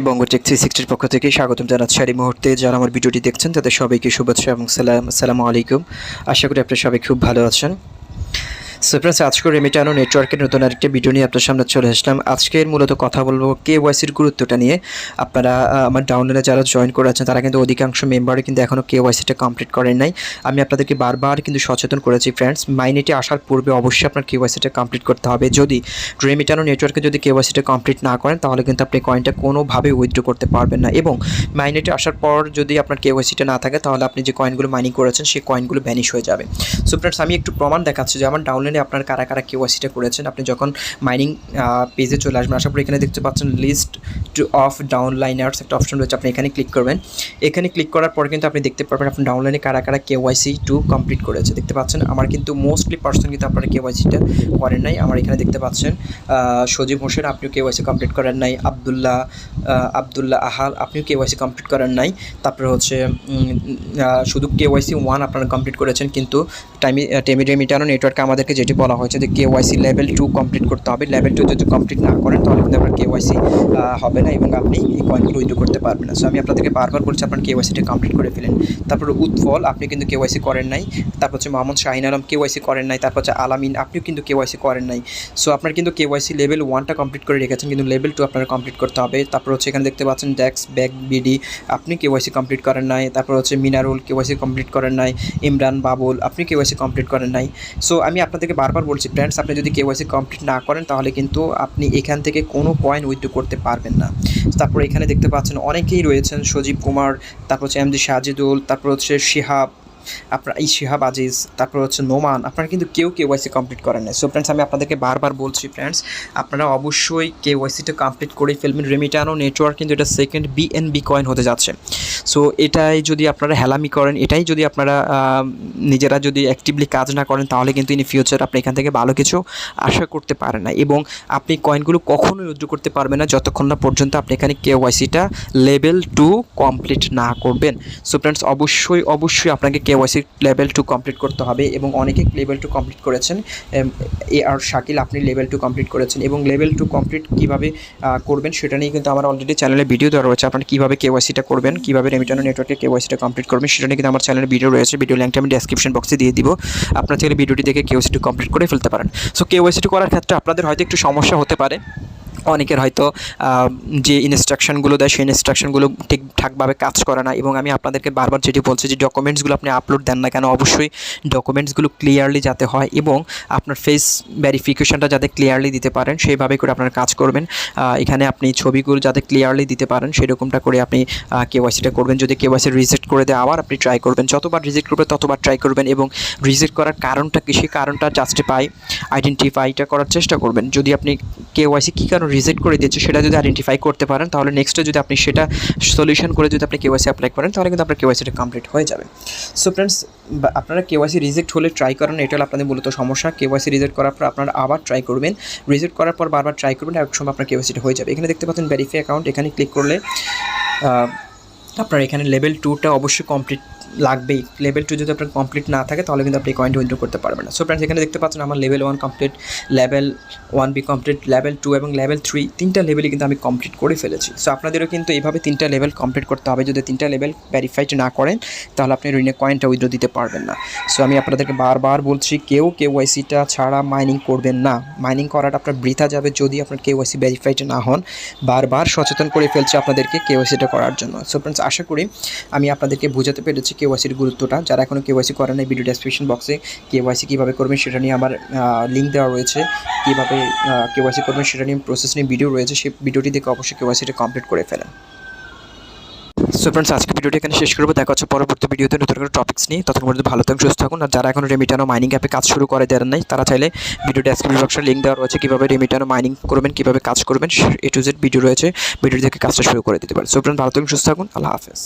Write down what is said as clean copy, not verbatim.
বঙ্গ take 360 পক্ষ থেকে স্বাগতম জানাচ্ছি। এই মুহূর্তে যারা আমার ভিডিওটি দেখছেন তাদের সবাইকে শুভেচ্ছা এবং আসসালামু আলাইকুম। আশা করি আপনারা সবাই খুব ভালো আছেন। সো ফ্রেন্ডস, আজকে রেমিটানো নেটওয়ার্কের নতুন আরেকটি ভিডিও নিয়ে আপনার সামনে চলে আসলাম। আজকের মূলত কথা বলবো KYCর গুরুত্বটা নিয়ে। আপনারা আমার ডাউনলাইনে যারা জয়েন করে আছেন তারা কিন্তু অধিকাংশ মেম্বারই কিন্তু এখনও KYCটা কমপ্লিট করেন নাই। আমি আপনাদেরকে বারবার কিন্তু সচেতন করেছি ফ্রেন্ডস, মাইনেটে আসার পূর্বে অবশ্যই আপনার KYCটা কমপ্লিট করতে হবে। যদি রেমিটানো নেটওয়ার্কে যদি KYCটা কমপ্লিট না করেন তাহলে কিন্তু আপনি কয়েনটা কোনোভাবে উইথড্র করতে পারবেন না, এবং মাইনেটে আসার পর যদি আপনার KYCটা না থাকে তাহলে আপনি যে কয়েনগুলো মাইনিং করেছেন সেই কয়েনগুলো ভ্যানিশ হয়ে যাবে। সো ফ্রেন্ডস, আমি একটু প্রমাণ দেখাচ্ছি যে আমার ডাউনলাইনে আপনার কারা কারা KYCটা করেছেন। আপনি যখন মাইনিং পেজে চলে আসবেন, আশা করি এখানে দেখতে পাচ্ছেন লিস্ট অফ ডাউনলাইনার্স একটা অপশন রয়েছে, আপনি এখানে ক্লিক করবেন। এখানে ক্লিক করার পর কিন্তু আপনি দেখতে পারবেন আপনার ডাউনলাইনে কারা কারা KYC2 কমপ্লিট করেছে। দেখতে পাচ্ছেন আমার কিন্তু মোস্টলি পার্সন কিন্তু আপনারা KYCটা করেন নাই। আমার এখানে দেখতে পাচ্ছেন সজীব হোসেন, আপনিও KYC কমপ্লিট করেন নাই। আবদুল্লাহ আহাল, আপনিও KYC কমপ্লিট করেন নাই। তারপরে হচ্ছে শুধু KYC1 আপনারা কমপ্লিট করেছেন, কিন্তু রেমিটানো নেটওয়ার্কে আমাদেরকে যেটি বলা হয়েছে যে KYC লেভেল 2 কমপ্লিট করতে হবে। লেভেল 2 যদি কমপ্লিট না করেন তাহলে কিন্তু আপনার KYC হবে না এবং আপনি এই কয়েনগুলো উইথড্র করতে পারবেন না। সো আমি আপনাদেরকে বারবার বলছি আপনার KYCটা কমপ্লিট করে ফেলেন। তারপরে উৎফল, আপনি কিন্তু KYC করেন নাই। তারপর হচ্ছে মোহাম্মদ শাহিন আলম, KYC করেন নাই। তারপর হচ্ছে আলামিন, আপনিও কিন্তু KYC করেন নাই। সো আপনার কিন্তু KYC লেভেল 1টা কমপ্লিট করে রেখেছেন, কিন্তু লেভেল 2 আপনারা কমপ্লিট করতে হবে। তারপর হচ্ছে এখানে দেখতে পাচ্ছেন ডেক্স ব্যাক বিডি, আপনি KYC কমপ্লিট করেন নাই। তারপর হচ্ছে মিনারুল, KYC কমপ্লিট করেন নাই। ইমরান বাবুল, আপনি KYC কমপ্লিট করেন নাই। সো আমি আপনাদেরকে বারবার বলছি ফ্রেন্ডস, আপনি যদি KYC কমপ্লিট না করেন তাহলে কিন্তু আপনি এখান থেকে কোনো কয়েন উইথড্র করতে পারবেন না। তারপর এখানে দেখতে পাচ্ছেন অনেকেই রয়েছেন, সজীব কুমার, তারপর হচ্ছে MD সাজিদুল, তারপর হচ্ছে শিহাব, আপনার এই শিহাব আজিজ, তারপর হচ্ছে নোমান, আপনারা কিন্তু কেউ KYC কমপ্লিট করেন না। সো ফ্রেন্ডস, আমি আপনাদেরকে বারবার বলছি ফ্রেন্ডস, আপনারা অবশ্যই KYCটা কমপ্লিট করে ফেলবেন। রেমিটানো নেটওয়ার্ক কিন্তু এটা সেকেন্ড BNB কয়েন হতে যাচ্ছে। সো এটাই যদি আপনারা হেলামি করেন, এটাই যদি আপনারা নিজেরা যদি অ্যাক্টিভলি কাজ না করেন তাহলে কিন্তু ইন ফিউচার আপনি এখান থেকে ভালো কিছু আশা করতে পারেন না, এবং আপনি কয়েনগুলো কখনোই উইথড্র করতে পারবেন না যতক্ষণ না পর্যন্ত আপনি এখানে KYCটা লেভেল 2 কমপ্লিট না করবেন। সো ফ্রেন্ডস, অবশ্যই আপনাকে KYC লেভেল 2 কমপ্লিট করতে হবে, এবং অনেকে লেভেল 2 কমপ্লিট করেছেন। আর শাকিল, আপনি লেভেল 2 কমপ্লিট করেছেন, এবং লেভেল 2 কমপ্লিট কীভাবে করবেন সেটা নিয়ে কিন্তু আমার অলরেডি চ্যানেলে ভিডিও দেওয়া রয়েছে। আপনারা কীভাবে KYCটা করবেন, কীভাবে রেমিটানো নেটওয়ার্কে KYCটা কমপ্লিট করবেন সেটা নিয়ে কিন্তু আমার চ্যানেলে ভিডিও রয়েছে। ভিডিও লিঙ্কটা আমি ডেসক্রিপশন বক্সে দিয়ে দিব, আপনারা চাইলে ভিডিওটি দেখে KYCটা কমপ্লিট করে ফেলতে পারেন। সো KYCটা করার ক্ষেত্রে আপনাদের হয়তো একটু সমস্যা হতে পারে। অনেকের হয়তো যে ইনস্ট্রাকশনগুলো দেয় সেই ইনস্ট্রাকশনগুলো ঠিকঠাকভাবে কাজ করে না, এবং আমি আপনাদেরকে বারবার যেটি বলছি যে ডকুমেন্টসগুলো আপনি আপলোড দেন না কেন, অবশ্যই ডকুমেন্টসগুলো ক্লিয়ারলি যাতে হয় এবং আপনার ফেস ভেরিফিকেশনটা যাতে ক্লিয়ারলি দিতে পারেন সেইভাবে করে আপনারা কাজ করবেন। এখানে আপনি ছবিগুলো যাতে ক্লিয়ারলি দিতে পারেন সেরকমটা করে আপনি KYCটা করবেন। যদি KYC রিজেক্ট করে দেয় আবার আপনি ট্রাই করবেন, যতবার রিজেক্ট করবে ততবার ট্রাই করবেন, এবং রিজেক্ট করার কারণটা কি সেই কারণটা আইডেন্টিফাইটা করার চেষ্টা করবেন। যদি আপনি KYC কী কারণ রিজেক্ট করে দিচ্ছে সেটা যদি আইডেন্টিফাই করতে পারেন তাহলে নেক্সটে যদি আপনি সেটা সলিউশন করে যদি আপনি KYC অ্যাপ্লাই করেন তাহলে কিন্তু আপনার KYCটা কমপ্লিট হয়ে যাবে। সো ফ্রেন্ডস, আপনারা KYC রিজেক্ট হলে ট্রাই করেন, এটা হলো আপনাদের মূলত সমস্যা। KYC রিজেক্ট করার পর আপনারা আবার ট্রাই করবেন, রিজেক্ট করার পর বারবার ট্রাই করবেন, এক সময় আপনার KYCটা হয়ে যাবে। এখানে দেখতে পাচ্ছেন ভেরিফাই অ্যাকাউন্ট, এখানে ক্লিক করলে আপনার এখানে লেভেল 2টা অবশ্যই কমপ্লিট লাগবেই। লেভেল 2 যদি আপনার কমপ্লিট না থাকে তাহলে কিন্তু আপনি কয়েনটা উইথড্র করতে পারবেন না। সো ফ্রেন্ডস, এখানে দেখতে পাচ্ছেন আমার level 1 complete, level 1B complete, level 2 এবং লেভেল 3 তিনটা লেভেলই কিন্তু আমি কমপ্লিট করে ফেলেছি। সো আপনাদেরও কিন্তু এইভাবে 3টা লেভেল কমপ্লিট করতে হবে। যদি 3টা লেভেল ভেরিফাইড না করেন তাহলে আপনি রিনেক কয়েনটা উইথড্র দিতে পারবেন না। সো আমি আপনাদেরকে বারবার বলছি কেউ KYCটা ছাড়া মাইনিং করবেন না। মাইনিং করাটা আপনার বৃথা যাবে যদি আপনার KYC ভেরিফাইড না হন। বারবার সচেতন করে ফেলছি আপনাদেরকে KYCটা করার জন্য। সো ফ্রেন্ডস, আশা করি আমি আপনাদেরকে বোঝাতে পেরেছি KYCর গুরুত্বটা। যারা এখনও KYC করেন নাই, ভিডিও ডেসক্রিপশন বক্সে KYC কীভাবে করবেন সেটা নিয়ে আমার লিঙ্ক দেওয়া রয়েছে, কীভাবে KYC করবেন সেটা নিয়ে প্রসেস নিয়ে ভিডিও রয়েছে, সেই ভিডিওটি দেখে অবশ্যই KYCটা কমপ্লিট করে ফেলেন। সো ফ্রেন্ডস, আজকে ভিডিওটি এখানে শেষ করবো। দেখা হচ্ছে পরবর্তী ভিডিওতে নতুন কোনো টপিক্স নিয়ে। ততক্ষণ পর্যন্ত ভালো থাকুন, সুস্থ থাকুন। আর যারা এখন রেমিটানো মাইনিং অ্যাপে কাজ শুরু করে দেন নাই তারা চাইলে ভিডিও ডেসক্রিপশন বক্সে লিঙ্ক দেওয়া রয়েছে, কীভাবে রেমিটানো মাইনিং করবেন, কীভাবে কাজ করবেন A to Z ভিডিও রয়েছে, ভিডিও থেকে কাজটা শুরু করে দিতে পারেন। সো ফ্রেন্ডস, ভালো থাকুন, সুস্থ থাকুন, আল্লাহ হাফেজ।